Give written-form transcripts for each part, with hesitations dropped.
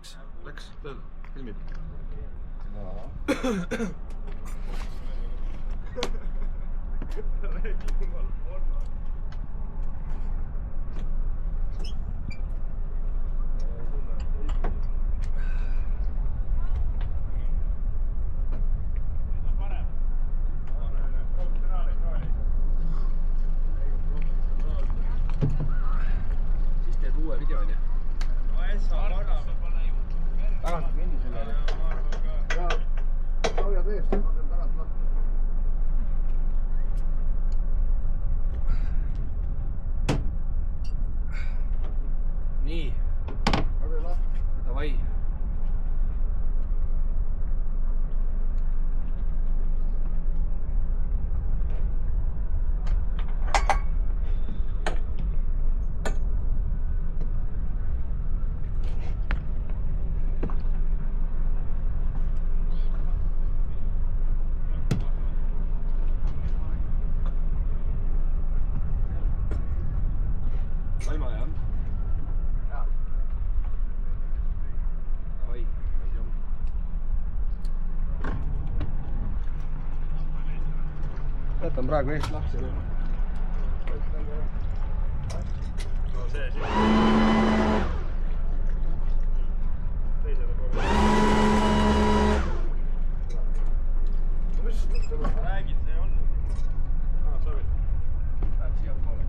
läks? Läks tööle, filmib. Siis teed uue video, on ju? Tagant mingi selle. Ja hoia tõesti, ma teen tagant lahti. Nii. Davai. Salma, jah? Jaa. Davai. Võtan praegu eest lahti. No see siin. Teisele poole. Räägid, see on. Sorry. Läheb siia poole.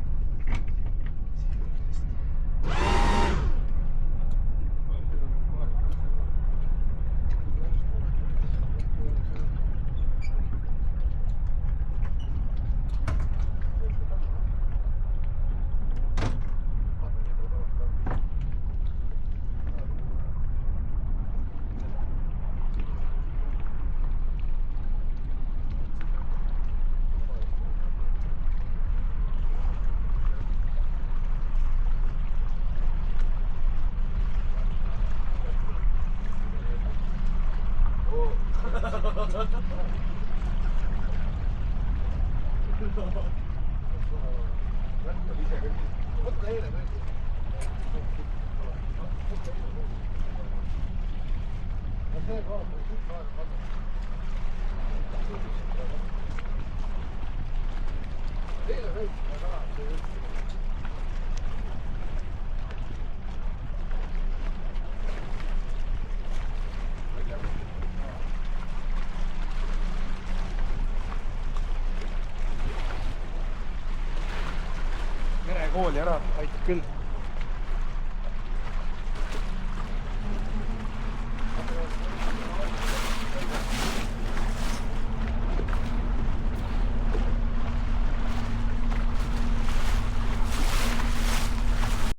Merekooli ära, aitab küll.